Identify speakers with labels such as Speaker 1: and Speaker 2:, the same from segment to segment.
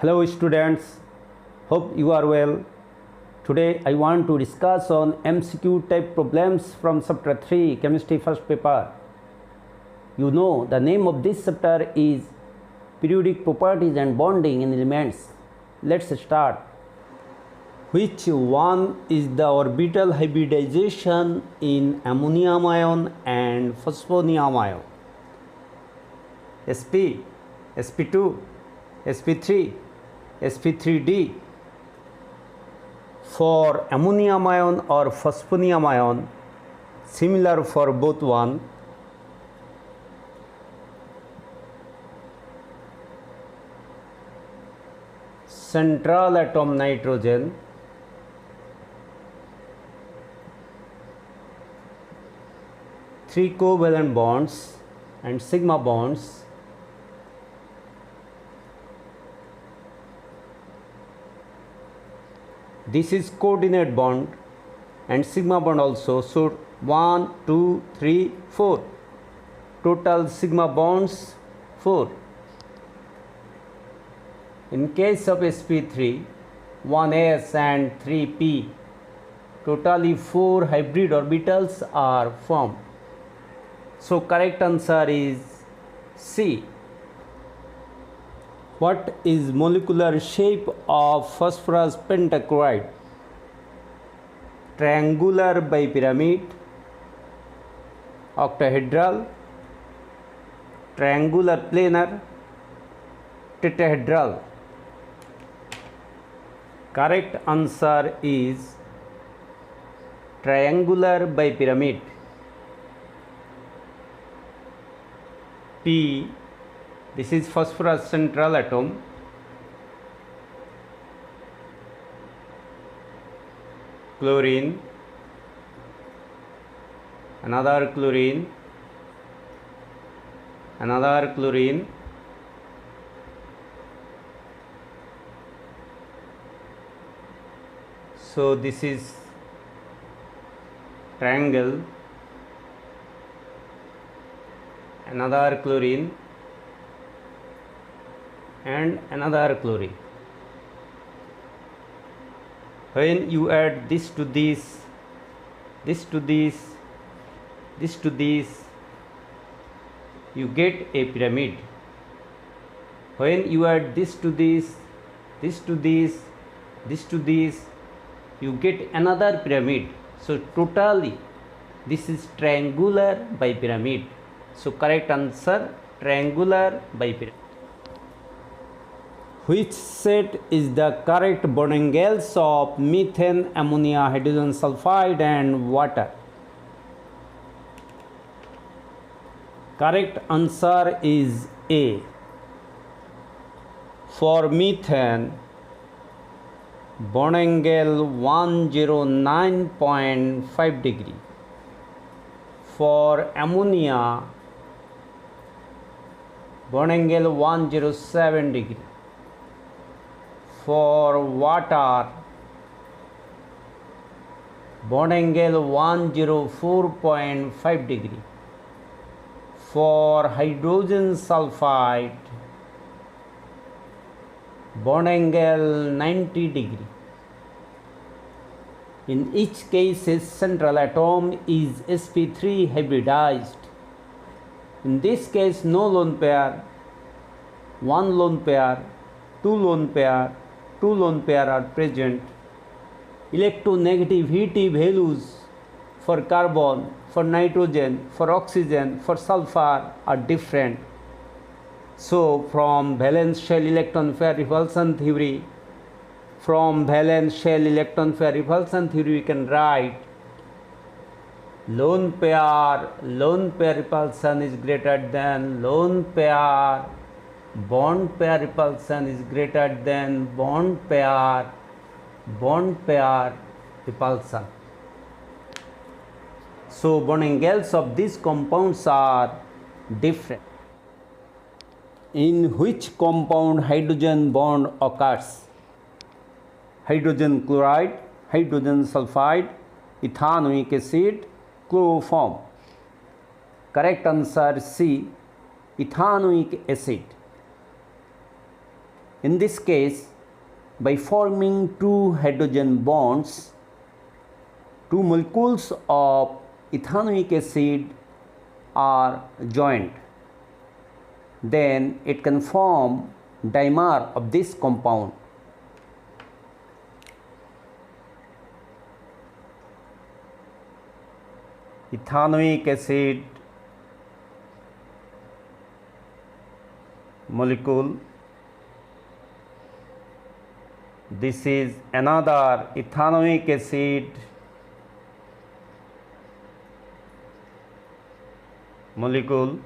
Speaker 1: Hello students, hope you are well. Today I want to discuss on MCQ type problems from chapter 3 chemistry first paper. You know the name of this chapter is periodic properties and bonding in elements. Let's start. Which one is the orbital hybridization in ammonium ion and phosphonium ion? sp, sp2, sp3, sp3d. For ammonium ion or phosphonium ion, similar for both one. Central atom nitrogen, three covalent bonds and sigma bonds. This is coordinate bond and sigma bond also. So 1, 2, 3, 4. Total sigma bonds 4. In case of sp3, 1s and 3p, totally 4 hybrid orbitals are formed. So correct answer is C. What is molecular shape of phosphorus pentachloride? Triangular bipyramid, octahedral, triangular planar, tetrahedral. Correct answer is triangular bipyramid. P. This is phosphorus central atom. Chlorine, another chlorine, another chlorine, so this is triangle, another chlorine and another chlorine. When you add this to this, this to this, this to this, you get a pyramid. When you add this to this, this to this, this to this, you get another pyramid. So totally this is triangular bipyramid. So correct answer triangular bipyramid. Which set is the correct bond angles of methane, ammonia, hydrogen sulfide and water? Correct answer is A. For methane, bond angle 109.5 degree. For ammonia, bond angle 107 degree. For water, bond angle 104.5 degree. For hydrogen sulfide, bond angle 90 degree. In each case, central atom is sp3 hybridized. In this case, no lone pair, one lone pair, two lone pair, two lone pair are present. Electronegativity values for carbon, for nitrogen, for oxygen, for sulfur are different. So from valence shell electron pair repulsion theory, we can write lone pair repulsion is greater than lone pair, bond pair repulsion is greater than bond pair repulsion. So bond angles of these compounds are different. In which compound hydrogen bond occurs? Hydrogen chloride, hydrogen sulfide, ethanoic acid, chloroform. Correct answer C, ethanoic acid. In this case, by forming two hydrogen bonds, two molecules of ethanoic acid are joined. Then it can form dimer of this compound. Ethanoic acid molecule. This is another ethanoic acid molecule.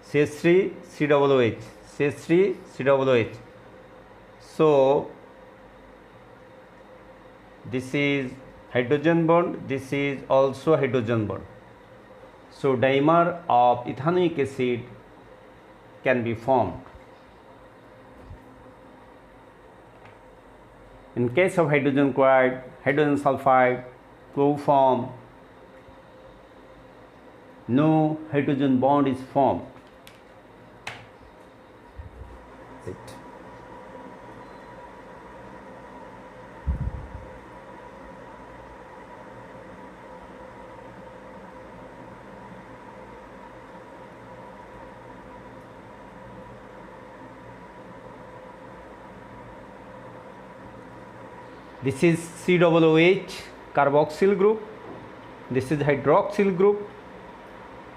Speaker 1: CH3 COOH, CH3 COOH. So this is hydrogen bond, this is also hydrogen bond. So dimer of ethanoic acid can be formed. In case of hydrogen chloride, hydrogen sulfide, chloroform, no hydrogen bond is formed. This is COOH carboxyl group, this is hydroxyl group,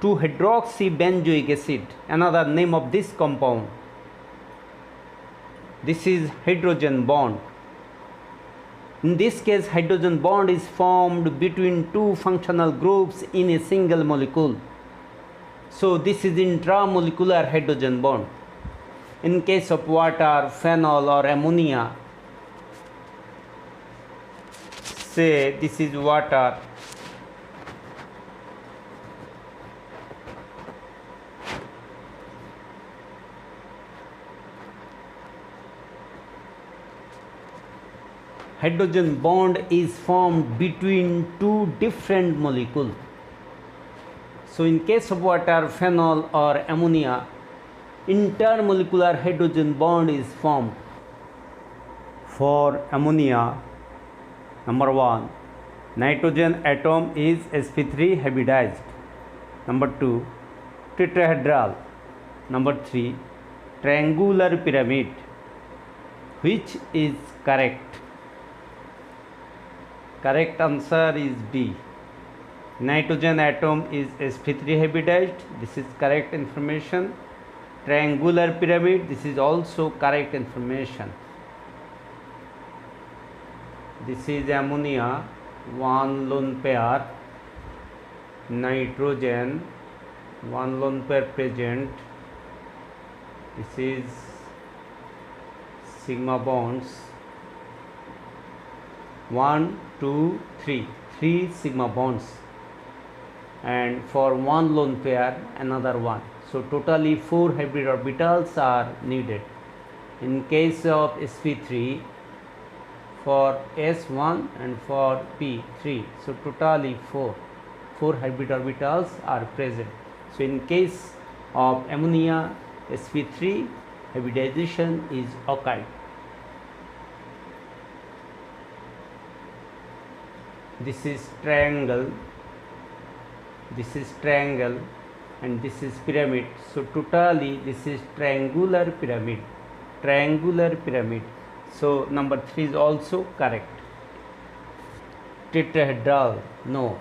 Speaker 1: 2-hydroxybenzoic acid, another name of this compound. This is hydrogen bond. In this case, hydrogen bond is formed between two functional groups in a single molecule. So this is intramolecular hydrogen bond. In case of water, phenol or ammonia, say this is water, hydrogen bond is formed between two different molecules. So in case of water, phenol or ammonia, intermolecular hydrogen bond is formed. For ammonia, number 1, nitrogen atom is sp3 hybridized. Number 2, tetrahedral. Number 3, triangular pyramid. Which is correct? Correct answer is B. Nitrogen atom is sp3 hybridized. This is correct information. Triangular pyramid. This is also correct information. This is ammonia, 1 lone pair, nitrogen, 1 lone pair present. This is sigma bonds, 1, 2, 3, 3 sigma bonds, and for 1 lone pair another 1. So totally 4 hybrid orbitals are needed. In case of sp3, for S1 and for P3, so totally 4 hybrid orbitals are present. So in case of ammonia, sp3 hybridization is occurred. This is triangle, this is triangle, and this is pyramid. So totally this is triangular pyramid, triangular pyramid. So number 3 is also correct. Tetrahedral, no.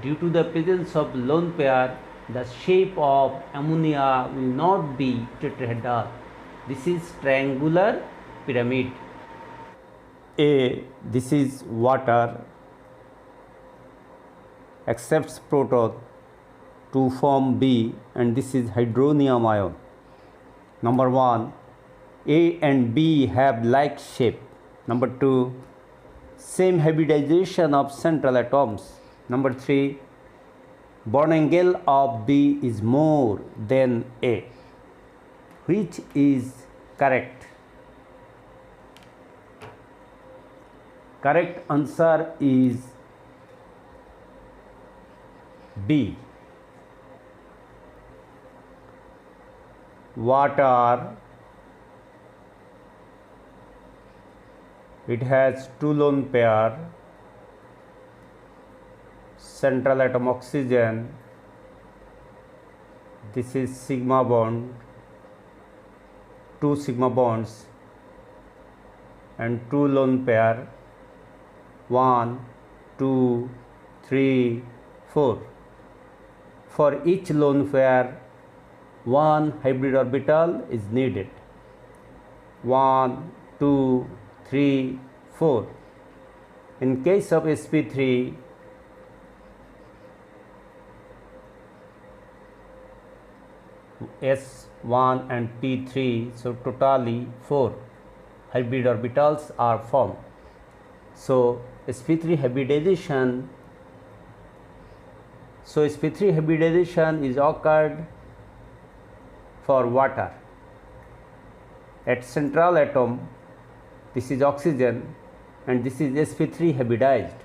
Speaker 1: Due to the presence of lone pair, the shape of ammonia will not be tetrahedral. This is triangular pyramid. A, this is water, accepts proton to form B, and this is hydronium ion. Number 1, A and B have like shape. Number 2, same hybridization of central atoms. Number 3, bond angle of B is more than A. Which is correct? Correct answer is B. water, it has two lone pair, central atom oxygen, this is sigma bond, two sigma bonds and two lone pair, 1, 2, 3, 4. For each lone pair, one hybrid orbital is needed. 1, 2, 3, 4. In case of sp3, S1 and P3, so totally 4 hybrid orbitals are formed. So sp3 hybridization, is occurred for water. At central atom, this is oxygen and this is sp3 hybridized.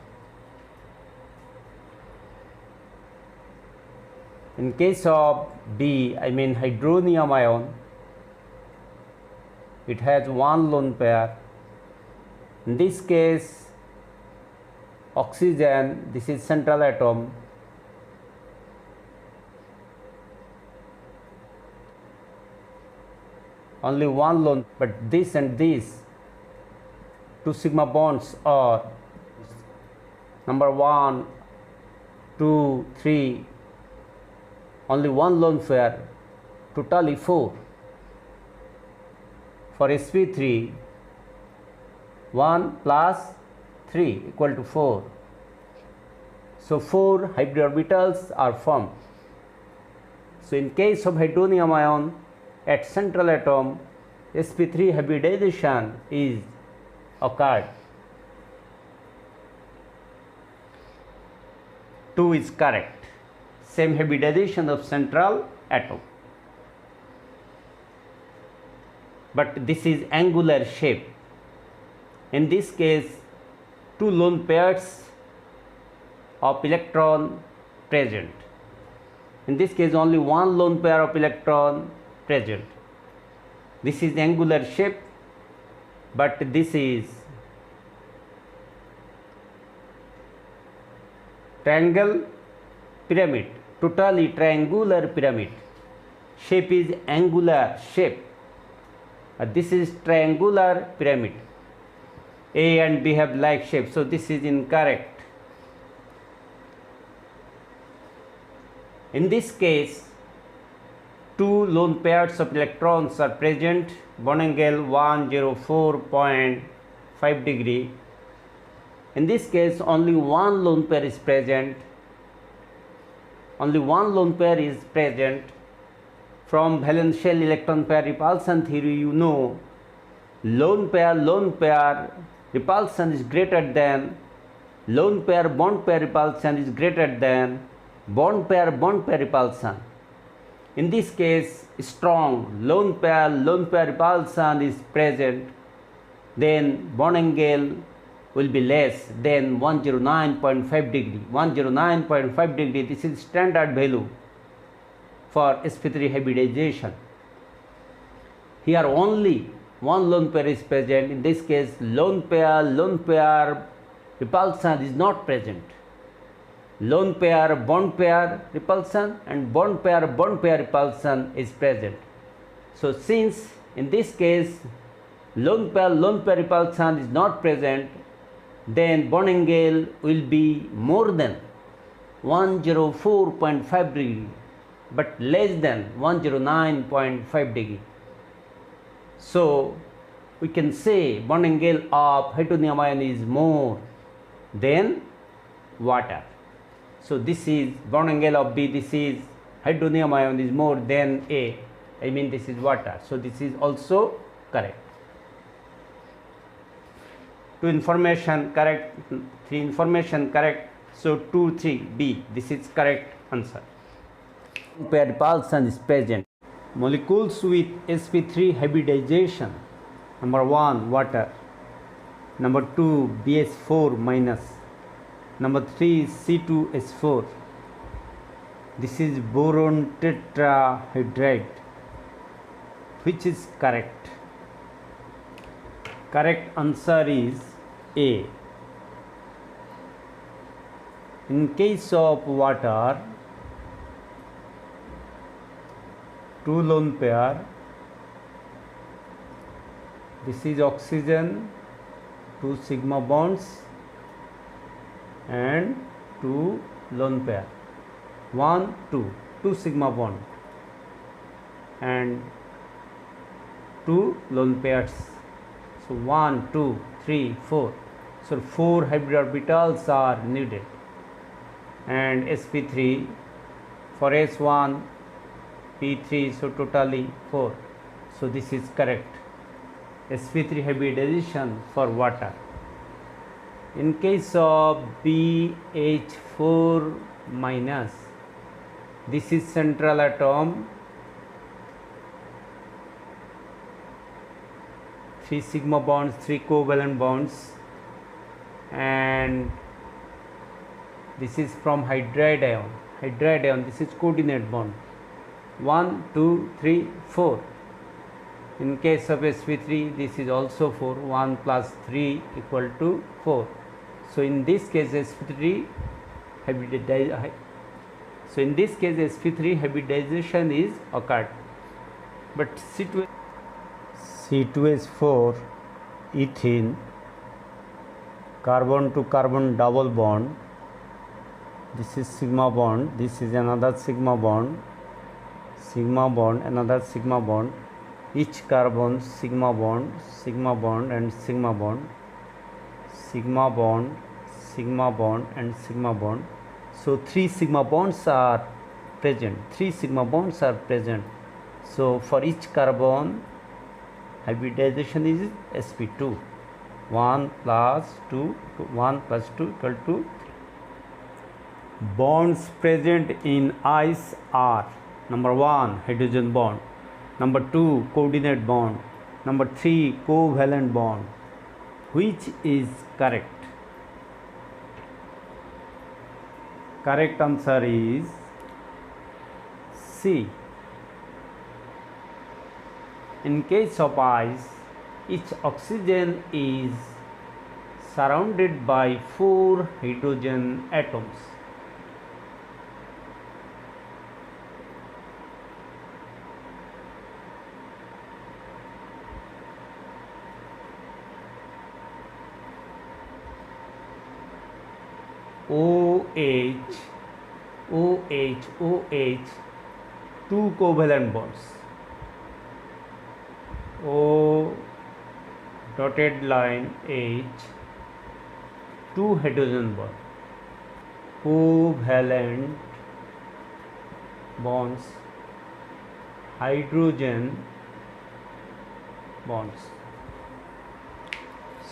Speaker 1: In case of B, I mean hydronium ion, it has one lone pair. In this case, oxygen, this is central atom, only one lone, but this and this two sigma bonds are number 1, 2, 3, only one lone pair, totally 4. For sp3, 1 plus 3 equal to 4. So 4 hybrid orbitals are formed. So in case of hydronium ion, at central atom, sp3 hybridization is occurred. 2 is correct. Same hybridization of central atom. But this is angular shape. In this case, two lone pairs of electron present. In this case, only one lone pair of electron present. This is angular shape, but this is triangle pyramid, totally triangular pyramid. Shape is angular shape. This is triangular pyramid. A and B have like shape, so this is incorrect. In this case, two lone pairs of electrons are present, bond angle 104.5 degree. In this case, only one lone pair is present. Only one lone pair is present. From valence shell electron pair repulsion theory, you know, lone pair repulsion is greater than lone pair bond pair repulsion is greater than bond pair repulsion. In this case, strong lone pair repulsion is present, then bond angle will be less than 109.5 degree. 109.5 degree, this is standard value for sp3 hybridization. Here only one lone pair is present. In this case, lone pair repulsion is not present. Lone pair bond pair repulsion and bond pair repulsion is present. So since in this case lone pair repulsion is not present, then bond angle will be more than 104.5 degree but less than 109.5 degree. So we can say bond angle of hydronium ion is more than water. So this is bond angle of B, this is hydronium ion is more than A, I mean this is water. So this is also correct. 2 information correct, 3 information correct. So 2, 3, B, this is correct answer. Pair repulsion is present. Molecules with sp3 hybridization. Number 1, water. Number 2, BS4 minus. Number 3, C2H4. This is boron tetrahydride. Which is correct? Correct answer is A. In case of water, two lone pair, this is oxygen, two sigma bonds and two lone pair, 1 2 sigma bond and two lone pairs. So 1 2 3 4, so 4 hybrid orbitals are needed, and sp3 for s1 p3, so totally 4. So this is correct, sp3 hybridization for water. In case of BH4 minus, this is central atom, 3 sigma bonds, 3 covalent bonds, and this is from hydride ion. Hydride ion, this is coordinate bond, 1 2 3 4. In case of sp3, this is also 4, 1 plus 3 equal to 4. So in this case sp3 hybridization is occurred. But C2H4 ethene, carbon to carbon double bond, this is sigma bond, this is another sigma bond, another sigma bond, each carbon sigma bond and sigma bond, and sigma bond. So 3 sigma bonds are present, so for each carbon hybridization is sp2, 1 plus 2 equal to 3. Bonds present in ice are: number 1 hydrogen bond, number 2 coordinate bond, number 3 covalent bond. Which is correct? Correct answer is C. In case of ice, each oxygen is surrounded by 4 hydrogen atoms. OH, 2 covalent bonds, O dotted line H, 2 hydrogen bonds, covalent bonds, hydrogen bonds.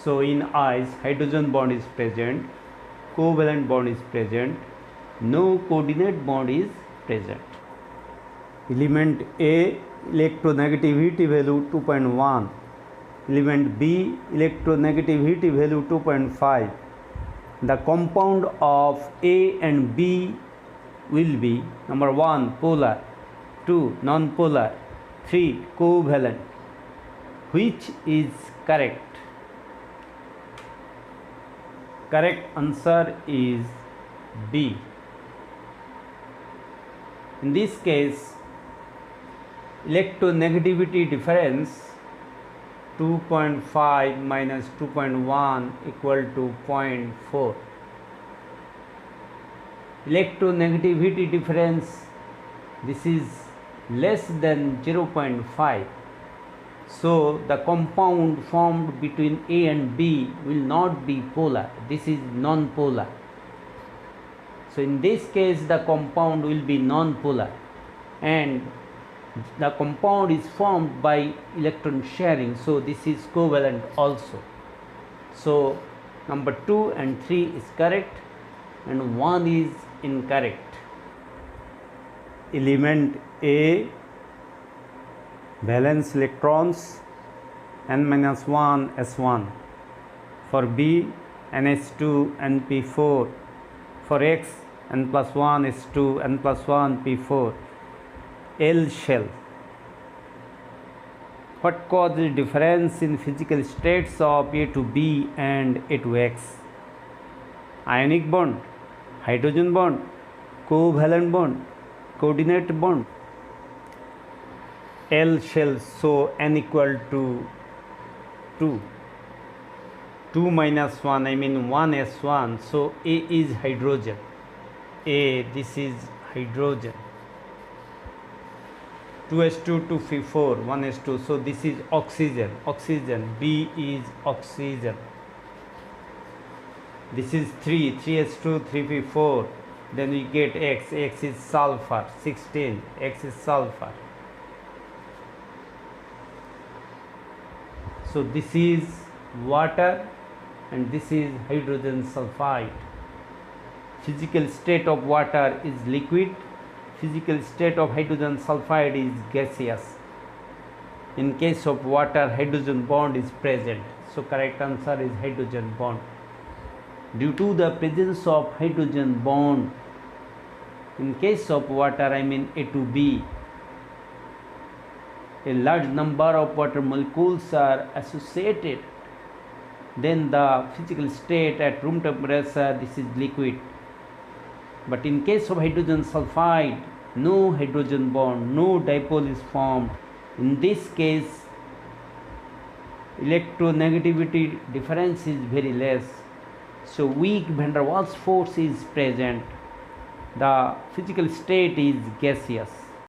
Speaker 1: So in ice, hydrogen bond is present, covalent bond is present, no coordinate bond is present. Element A, electronegativity value 2.1, element B, electronegativity value 2.5. The compound of A and B will be: number 1 polar, 2 non-polar, 3 covalent. Which is correct? Correct answer is B. In this case, electronegativity difference 2.5 minus 2.1 equal to 0.4. Electronegativity difference, this is less than 0.5. So the compound formed between A and B will not be polar. This is non-polar. So in this case the compound will be non-polar, and the compound is formed by electron sharing. So this is covalent also. So number 2 and 3 is correct and 1 is incorrect. Element A, valence electrons n-1 s1. For B, nh2 np4. For X, n+1 s2 n+1 p4. L shell. What causes difference in physical states of A to B and A to X? Ionic bond, hydrogen bond, covalent bond, coordinate bond. L shall show n equal to 2. 2 minus 1, I mean 1s1. So A is hydrogen. A, this is hydrogen. 2s2, 2p4, 1s2. So this is oxygen. Oxygen. B is oxygen. This is 3, 3s2, 3p4. Then we get X. X is sulfur. 16. X is sulfur. So this is water and this is hydrogen sulfide. Physical state of water is liquid. Physical state of hydrogen sulfide is gaseous. In case of water, hydrogen bond is present. So correct answer is hydrogen bond. Due to the presence of hydrogen bond, in case of water, I mean A to B, a large number of water molecules are associated. Then the physical state at room temperature, this is liquid. But in case of hydrogen sulfide, no hydrogen bond, no dipole is formed. In this case, electronegativity difference is very less. So weak van der Waals force is present. The physical state is gaseous.